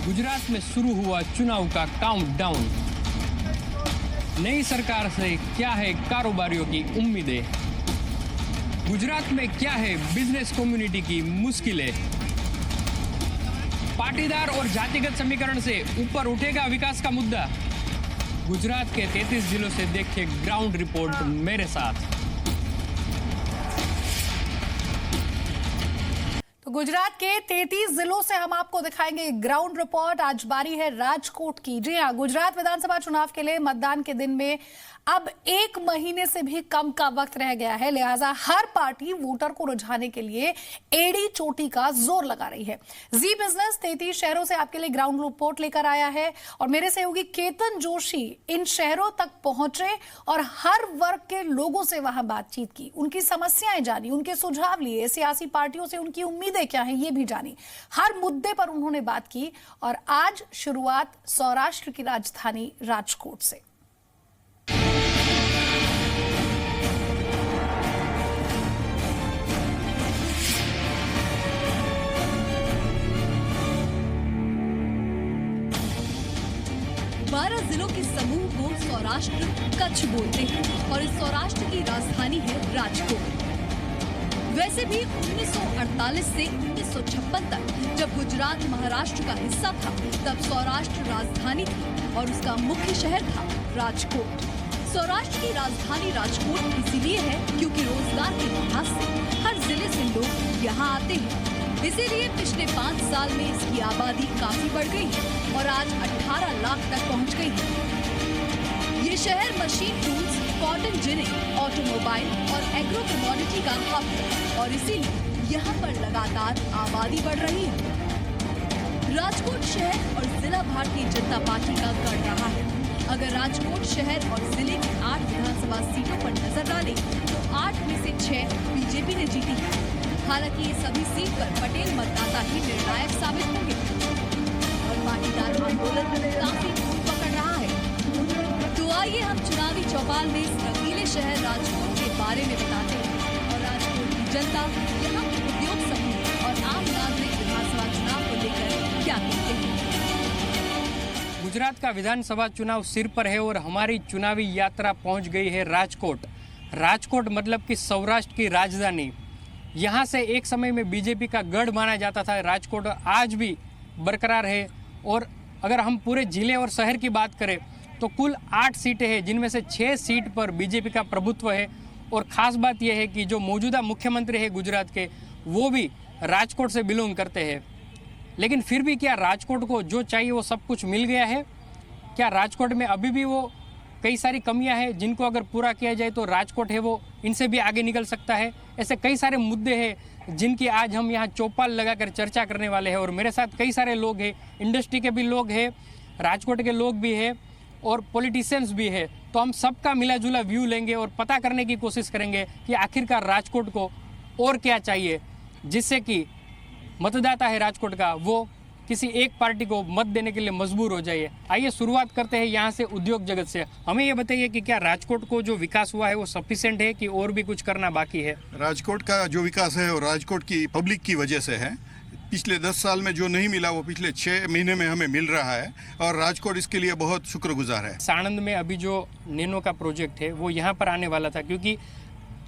गुजरात में शुरू हुआ चुनाव का काउंटडाउन। नई सरकार से क्या है कारोबारियों की उम्मीदें? गुजरात में क्या है बिजनेस कम्युनिटी की मुश्किलें? पाटीदार और जातिगत समीकरण से ऊपर उठेगा विकास का मुद्दा? गुजरात के 33 जिलों से देखिए ग्राउंड रिपोर्ट मेरे साथ। तो गुजरात के 33 जिलों से हम आपको दिखाएंगे ग्राउंड रिपोर्ट। आज बारी है राजकोट की। जी हाँ, गुजरात विधानसभा चुनाव के लिए मतदान के दिन में अब 1 महीने से भी कम का वक्त रह गया है, लिहाजा हर पार्टी वोटर को रुझाने के लिए एड़ी चोटी का जोर लगा रही है। जी बिजनेस 33 शहरों से आपके लिए ग्राउंड रिपोर्ट लेकर आया है और मेरे सहयोगी केतन जोशी इन शहरों तक पहुंचे और हर वर्ग के लोगों से वहां बातचीत की, उनकी समस्याएं जानी, उनके सुझाव लिए, सियासी पार्टियों से उनकी उम्मीदें क्या हैं ये भी जानी। हर मुद्दे पर उन्होंने बात की और आज शुरुआत सौराष्ट्र की राजधानी राजकोट से। जिलों के समूह को सौराष्ट्र कच्छ बोलते हैं और इस सौराष्ट्र की राजधानी है राजकोट। वैसे भी 1948 से 1956 तक जब गुजरात महाराष्ट्र का हिस्सा था तब सौराष्ट्र राजधानी थी और उसका मुख्य शहर था राजकोट। सौराष्ट्र की राजधानी राजकोट इसीलिए है क्योंकि रोजगार के लिहाज से हर जिले से लोग यहाँ आते हैं। इसीलिए पिछले 5 साल में इसकी आबादी काफी बढ़ गई है और आज 18 लाख तक पहुंच गई है। ये शहर machine tools, cotton ginning, automobile और एग्रो कमोडिटी का हब है और इसीलिए यहाँ पर लगातार आबादी बढ़ रही है। राजकोट शहर और जिला भारतीय जनता पार्टी का गढ़ रहा है। अगर राजकोट शहर और जिले की 8 विधानसभा सीटों पर नजर डालें तो 8 में से 6 बीजेपी ने जीती है। हालांकि ये सभी सीट पर पटेल मतदाता ही निर्णायक साबित होंगे और पाटीदार आंदोलन काफी जोर पकड़ रहा है। तो आइए हम चुनावी चौपाल में इस रंगीले शहर राजकोट के बारे में बताते हैं और राजकोट की जनता, यहाँ के उद्योग समूह और आम नागरिक विधानसभा चुनाव को लेकर क्या कहते हैं। गुजरात का विधानसभा चुनाव सिर पर है और हमारी चुनावी यात्रा पहुंच गई है राजकोट। राजकोट मतलब कि सौराष्ट्र की राजधानी। यहाँ से एक समय में बीजेपी का गढ़ माना जाता था। राजकोट आज भी बरकरार है और अगर हम पूरे जिले और शहर की बात करें तो कुल 8 सीटें हैं जिनमें से 6 सीट पर बीजेपी का प्रभुत्व है। और ख़ास बात यह है कि जो मौजूदा मुख्यमंत्री है गुजरात के वो भी राजकोट से बिलोंग करते हैं। लेकिन फिर भी क्या राजकोट को जो चाहिए वो सब कुछ मिल गया है? क्या राजकोट में अभी भी वो कई सारी कमियां हैं जिनको अगर पूरा किया जाए तो राजकोट है वो इनसे भी आगे निकल सकता है? ऐसे कई सारे मुद्दे हैं जिनकी आज हम यहाँ चौपाल लगाकर चर्चा करने वाले हैं और मेरे साथ कई सारे लोग हैं, इंडस्ट्री के भी लोग हैं, राजकोट के लोग भी हैं और पॉलिटिशियंस भी है। तो हम सबका मिला जुला व्यू लेंगे और पता करने की कोशिश करेंगे कि आखिरकार राजकोट को और क्या चाहिए जिससे कि मतदाता है राजकोट का वो किसी एक पार्टी को मत देने के लिए मजबूर हो जाइए। आइए शुरुआत करते हैं यहाँ से उद्योग जगत से। हमें ये बताइए कि क्या राजकोट को जो विकास हुआ है वो सफिशिएंट है कि और भी कुछ करना बाकी है? राजकोट का जो विकास है वो राजकोट की पब्लिक की वजह से है। पिछले 10 साल में जो नहीं मिला वो पिछले 6 महीने में हमें मिल रहा है और राजकोट इसके लिए बहुत शुक्रगुजार है। साणंद में अभी जो नैनो का प्रोजेक्ट है वो यहाँ पर आने वाला था क्योंकि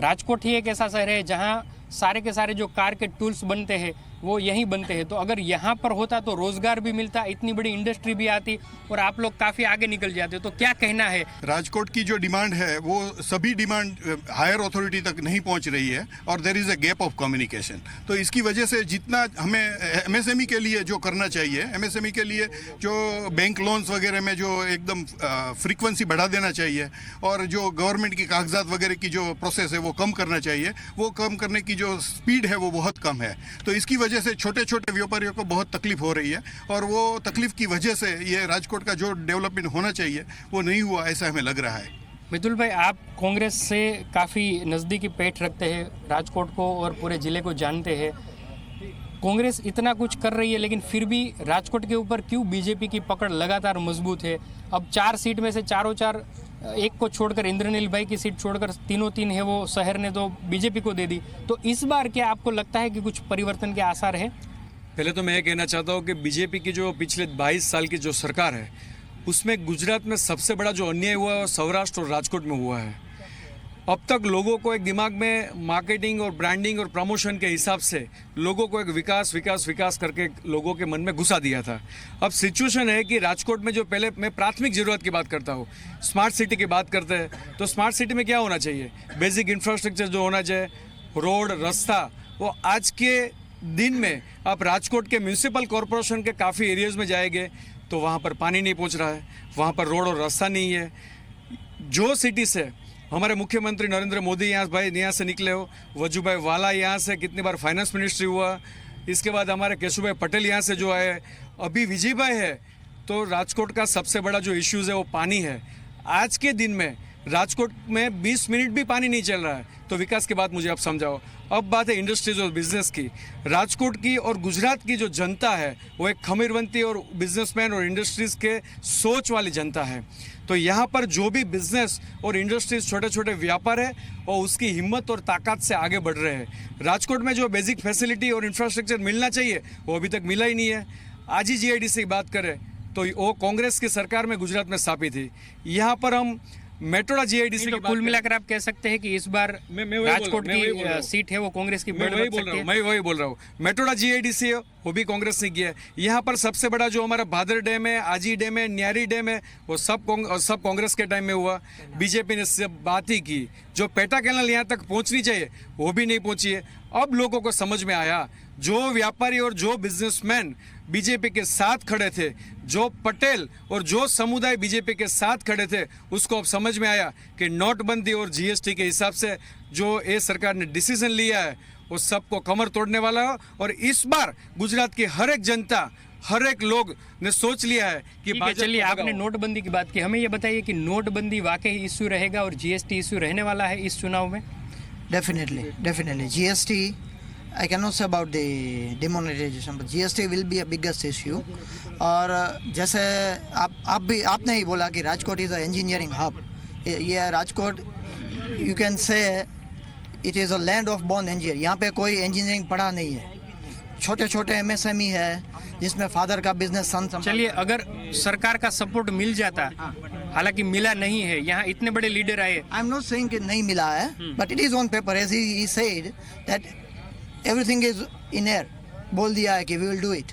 राजकोट ही एक ऐसा शहर है जहाँ सारे के सारे जो कार के टूल्स बनते हैं वो यहीं बनते हैं। तो अगर यहाँ पर होता तो रोजगार भी मिलता, इतनी बड़ी इंडस्ट्री भी आती और आप लोग काफ़ी आगे निकल जाते। तो क्या कहना है? राजकोट की जो डिमांड है वो सभी डिमांड हायर अथॉरिटी तक नहीं पहुँच रही है और there is a gap of communication. तो इसकी वजह से जितना हमें एमएसएमई के लिए जो करना चाहिए, एमएसएमई के लिए जो बैंक लोन्स वगैरह में जो एकदम फ्रीक्वेंसी बढ़ा देना चाहिए और जो गवर्नमेंट की कागजात वगैरह की जो प्रोसेस है वो कम करना चाहिए, वो कम करने की जो स्पीड है वो बहुत कम है। तो इसकी वजह से छोटे छोटे व्यापारियों को बहुत तकलीफ हो रही है और वो तकलीफ की वजह से ये राजकोट का जो डेवलपमेंट होना चाहिए वो नहीं हुआ, ऐसा हमें लग रहा है। मितुल भाई, आप कांग्रेस से काफ़ी नज़दीकी पैठ रखते हैं, राजकोट को और पूरे ज़िले को जानते हैं। कांग्रेस इतना कुछ कर रही है लेकिन फिर भी राजकोट के ऊपर क्यों बीजेपी की पकड़ लगातार मजबूत है? अब 4 सीट में से चारों 4 एक को छोड़कर इंद्रनील भाई की सीट छोड़कर तीनों 3 है वो शहर ने तो बीजेपी को दे दी। तो इस बार क्या आपको लगता है कि कुछ परिवर्तन के आसार है? पहले तो मैं ये कहना चाहता हूँ कि बीजेपी की जो पिछले 22 साल की जो सरकार है उसमें गुजरात में सबसे बड़ा जो अन्याय हुआ है वो सौराष्ट्र और राजकोट में हुआ है। अब तक लोगों को एक दिमाग में मार्केटिंग और ब्रांडिंग और प्रमोशन के हिसाब से लोगों को एक विकास विकास विकास करके लोगों के मन में घुसा दिया था। अब सिचुएशन है कि राजकोट में जो पहले मैं प्राथमिक ज़रूरत की बात करता हूँ, स्मार्ट सिटी की बात करते हैं, तो स्मार्ट सिटी में क्या होना चाहिए? बेसिक इंफ्रास्ट्रक्चर जो होना चाहिए, रोड रास्ता, वो आज के दिन में आप राजकोट के म्यूनिसिपल कॉरपोरेशन के काफ़ी एरियाज़ में जाएंगे तो वहाँ पर पानी नहीं पहुँच रहा है, वहाँ पर रोड और रास्ता नहीं है। जो सिटी से हमारे मुख्यमंत्री नरेंद्र मोदी यहाँ से निकले हो, वजूभाई वाला यहाँ से कितनी बार फाइनेंस मिनिस्ट्री हुआ, इसके बाद हमारे केशुभाई पटेल यहाँ से जो आए, अभी विजय भाई है। तो राजकोट का सबसे बड़ा जो इश्यूज़ है वो पानी है। आज के दिन में राजकोट में 20 मिनट भी पानी नहीं चल रहा है, तो विकास की बात मुझे आप समझाओ। अब बात है इंडस्ट्रीज और बिजनेस की। राजकोट की और गुजरात की जो जनता है वो एक खमीरवंती और बिजनेसमैन और इंडस्ट्रीज के सोच वाली जनता है। तो यहाँ पर जो भी बिजनेस और इंडस्ट्रीज छोटे छोटे व्यापार है और उसकी हिम्मत और ताकत से आगे बढ़ रहे हैं। राजकोट में जो बेसिक फैसिलिटी और इंफ्रास्ट्रक्चर मिलना चाहिए वो अभी तक मिला ही नहीं है। आज ही GIDC की बात करें तो वो कांग्रेस की सरकार में गुजरात में स्थापित थी। यहाँ पर हम मेट्रोडा GIDC तो कुल मिलाकर आप कह सकते हैं कि इस बार राजकोट की सीट है वो कांग्रेस की बढ़ सकती है। मैं वही बोल रहा हूँ। मेट्रोडा GIDC है वो भी कांग्रेस ने किया है। यहाँ पर सबसे बड़ा जो हमारा भादर डैम है, आजी डैम है, न्यारी डैम है, वो सब कांग्रेस के टाइम में हुआ। बीजेपी ने सब बात ही की। जो पेटा कैनल यहाँ तक पहुँचनी चाहिए वो भी नहीं पहुँची है। अब लोगों को समझ में आया, जो व्यापारी और जो बिजनेसमैन बीजेपी के साथ खड़े थे, जो पटेल और जो समुदाय बीजेपी के साथ खड़े थे, उसको अब समझ में आया कि नोटबंदी और GST के हिसाब से जो ये सरकार ने डिसीजन लिया है वो सबको कमर तोड़ने वाला है। और इस बार गुजरात की हर एक जनता, हर एक लोग ने सोच लिया है कि चलिए, आपने नोटबंदी की बात की, हमें ये बताइए कि नोटबंदी वाकई इश्यू रहेगा और GST इश्यू रहने वाला है इस चुनाव में? Definitely. GST, I cannot say about the demonetization, but GST will be a biggest issue. और जैसे आपने ही बोला कि Rajkot is a engineering hub. ये Rajkot you can say it is a land of born engineer. यहाँ पे कोई इंजीनियरिंग पढ़ा नहीं है, छोटे छोटे MSME है जिसमें फादर का बिजनेस सन। चलिए, अगर सरकार का सपोर्ट मिल जाता, हालांकि मिला नहीं है, यहाँ इतने बड़े लीडर आए। आई एम नॉट सेइंग कि नहीं मिला है, but it is on paper as he said that everything is in air. बोल दिया है कि वी विल डू इट,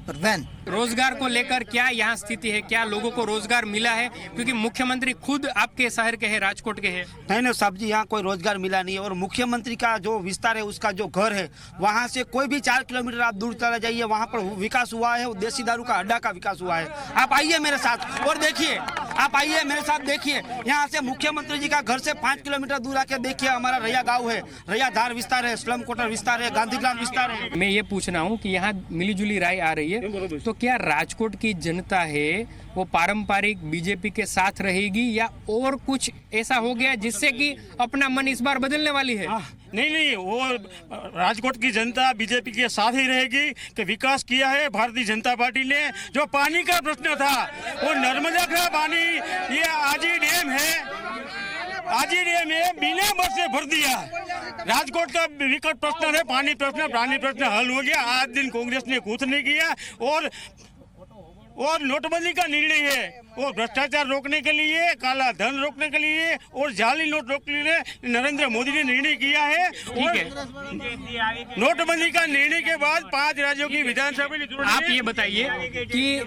पर व्हेन? रोजगार को लेकर क्या यहाँ स्थिति है? क्या लोगों को रोजगार मिला है? क्योंकि मुख्यमंत्री खुद आपके शहर के हैं, राजकोट के हैं। नहीं साहब जी, यहाँ कोई रोजगार मिला नहीं है। और मुख्यमंत्री का जो विस्तार है, उसका जो घर है, वहाँ से कोई भी 4 किलोमीटर आप दूर चला जाइए, वहाँ पर विकास हुआ है। देसी दारू का अड्डा का विकास हुआ है। आप आइए मेरे साथ और देखिए, आप आइए मेरे साथ देखिए। यहाँ से मुख्यमंत्री जी का घर से 5 किलोमीटर दूर आके देखिए, हमारा रैया गाँव है, रैया धार विस्तार है, स्लम क्वार्टर विस्तार है, गांधीग्राम विस्तार है। मैं ये पूछ रहा हूँ कि यहाँ मिलीजुली राय आ रही है, तो क्या राजकोट की जनता है वो पारंपरिक बीजेपी के साथ रहेगी या और कुछ ऐसा हो गया जिससे कि अपना मन इस बार बदलने वाली है? नहीं, वो राजकोट की जनता बीजेपी के साथ ही रहेगी कि विकास किया है भारतीय जनता पार्टी ने। जो पानी का प्रश्न था, वो नर्मदा का पानी, ये आजी डैम में बिना बस से भर दिया। राजकोट का विकट प्रश्न है, पानी प्रश्न हल हो गया। आज दिन कांग्रेस ने कुछ नहीं किया। और नोटबंदी का निर्णय है, वो भ्रष्टाचार रोकने के लिए, काला धन रोकने के लिए और जाली नोट रोकने के लिए नरेंद्र मोदी ने निर्णय किया है। नोटबंदी का निर्णय के बाद 5 राज्यों की विधानसभा। आप ये बताइए कि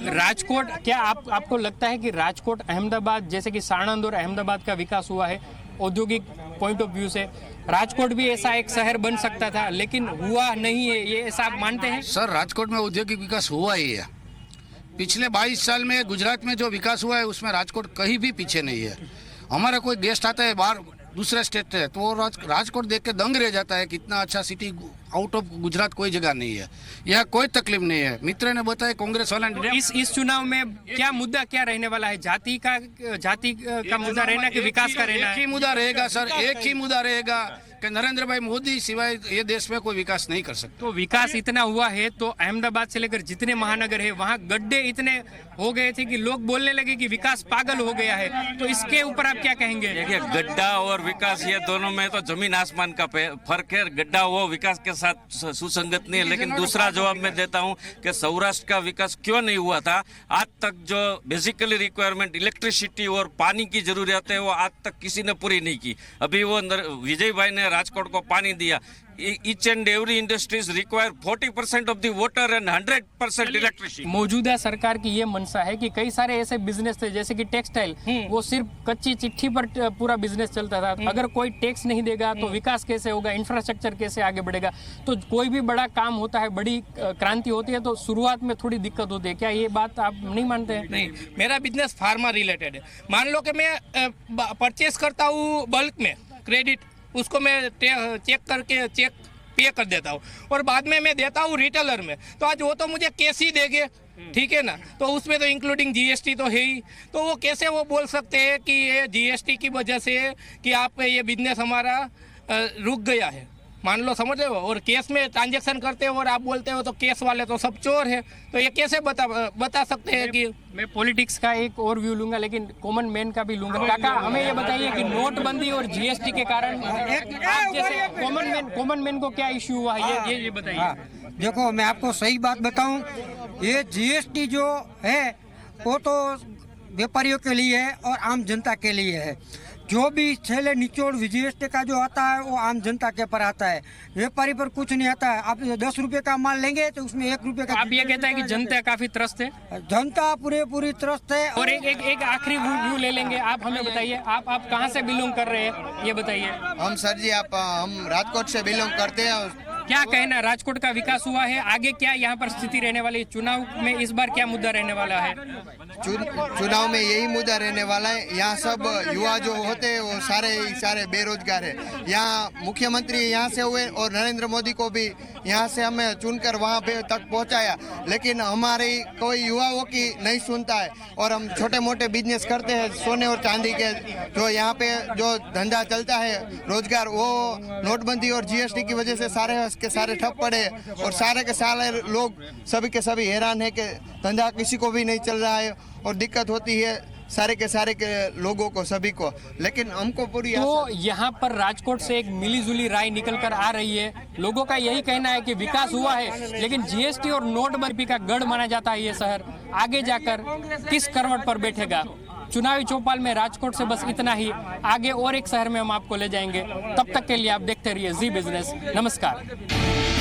राजकोट, क्या आपको लगता है कि राजकोट अहमदाबाद जैसे कि साणंद और अहमदाबाद का विकास हुआ है औद्योगिक पॉइंट ऑफ व्यू से, राजकोट भी ऐसा एक शहर बन सकता था लेकिन हुआ नहीं है, ये ऐसा आप मानते हैं? सर, राजकोट में औद्योगिक विकास हुआ ही है। पिछले 22 साल में गुजरात में जो विकास हुआ है उसमें राजकोट कहीं भी पीछे नहीं है। हमारा कोई गेस्ट आता है बाहर दूसरे स्टेट से, तो वो राजकोट देख के दंग रह जाता है। कितना अच्छा सिटी, आउट ऑफ गुजरात कोई जगह नहीं है, यहाँ कोई तकलीफ नहीं है। मित्र ने बताया कांग्रेस वाला इस चुनाव में क्या मुद्दा क्या रहने वाला है? जाति का मुद्दा रहना कि विकास का रहना? एक ही मुद्दा रहेगा सर, एक ही मुद्दा रहेगा कि नरेंद्र भाई मोदी सिवाय ये देश में कोई विकास नहीं कर सकता। तो विकास इतना हुआ है तो अहमदाबाद से लेकर जितने महानगर है वहाँ गड्ढे इतने हो गए थे कि लोग बोलने लगे कि विकास पागल हो गया है। तो इसके ऊपर आप क्या कहेंगे? देखिए, गड्ढा और विकास ये दोनों में तो जमीन आसमान का फर्क है। गड्ढा वो विकास के साथ सुसंगत नहीं है। लेकिन दूसरा जवाब मैं देता हूं कि सौराष्ट्र का विकास क्यों नहीं हुआ था। आज तक जो बेसिकली रिक्वायरमेंट इलेक्ट्रिसिटी और पानी की जरूरत है वो आज तक किसी ने पूरी नहीं की। अभी वो विजय भाई ने राजकोट को पानी दिया। Each and every industries require 40% of the water and 100% electricity। मौजूदा सरकार की ये मंशा है कि कई सारे ऐसे बिजनेस थे जैसे कि टेक्सटाइल, वो सिर्फ कच्ची चिट्ठी पर पूरा बिजनेस चलता था। अगर कोई टैक्स नहीं देगा तो विकास कैसे होगा, इंफ्रास्ट्रक्चर कैसे आगे बढ़ेगा। तो कोई भी बड़ा काम होता है, बड़ी क्रांति होती है तो शुरुआत में थोड़ी दिक्कत होती है। क्या ये बात आप नहीं मानते हैं? नहीं, मेरा बिजनेस फार्मा रिलेटेड है। मान लो कि मैं परचेस करता हूँ बल्क में, क्रेडिट उसको मैं चेक पे कर देता हूँ और बाद में मैं देता हूँ रिटेलर में, तो आज वो तो मुझे कैश ही देंगे, ठीक है ना। तो उसमें तो इंक्लूडिंग जीएसटी तो है ही। तो वो कैसे वो बोल सकते हैं कि ये जीएसटी की वजह से कि आप ये बिजनेस हमारा रुक गया है। मान लो, समझ रहे हो, और केस में ट्रांजैक्शन करते हो और आप बोलते हो तो केस वाले तो सब चोर है। तो ये कैसे बता सकते हैं कि मैं पॉलिटिक्स का एक और व्यू लूंगा लेकिन कॉमन मैन का भी लूंगा। काका, हमें ये बताइए कि नोटबंदी और जीएसटी के कारण आप जैसे कॉमन मैन को क्या इश्यू हुआ है, ये बताइए। देखो, मैं आपको सही बात बताऊं, ये जीएसटी जो है वो तो व्यापारियों के लिए है और आम जनता के लिए है। जो भी छेले निचोड़ जीएसटी का जो आता है वो आम जनता के पर आता है, व्यापारी पर कुछ नहीं आता है। आप 10 रुपए का माल लेंगे तो उसमें 1 रुपए का। आप ये कहते हैं कि जनता काफी त्रस्त है? जनता पूरी त्रस्त है। और एक आखिरी व्यू ले लेंगे। आप हमें बताइए, आप कहाँ से बिलोंग कर रहे हैं, ये बताइए। हम सर जी हम राजकोट से बिलोंग करते हैं। क्या कहना, राजकोट का विकास हुआ है, आगे क्या यहाँ पर स्थिति रहने वाली है? चुनाव में इस बार क्या मुद्दा रहने वाला है? चुनाव में यही मुद्दा रहने वाला है। यहाँ सब युवा जो होते हैं वो सारे बेरोजगार है। यहाँ मुख्यमंत्री यहाँ से हुए और नरेंद्र मोदी को भी यहाँ से हमें चुनकर वहाँ पे तक पहुँचाया, लेकिन हमारे कोई युवाओं की नहीं सुनता है। और हम छोटे मोटे बिजनेस करते हैं सोने और चांदी के, जो यहाँ पे जो धंधा चलता है रोजगार, वो नोटबंदी और जीएसटी की वजह से सारे ठप पड़े और सारे के सारे लोग सभी के सभी हैरान है कि धंधा किसी को भी नहीं चल रहा है और दिक्कत होती है सारे के लोगों को, सभी को। लेकिन हमको पूरी तो यहाँ पर राजकोट से एक मिलीजुली राय निकल कर आ रही है। लोगों का यही कहना है कि विकास हुआ है लेकिन जीएसटी और नोटबंदी का गढ़ माना जाता है ये शहर। आगे जाकर किस करवट पर बैठेगा? चुनावी चौपाल में राजकोट से बस इतना ही। आगे और एक शहर में हम आपको ले जाएंगे। तब तक के लिए आप देखते रहिए जी बिजनेस। नमस्कार।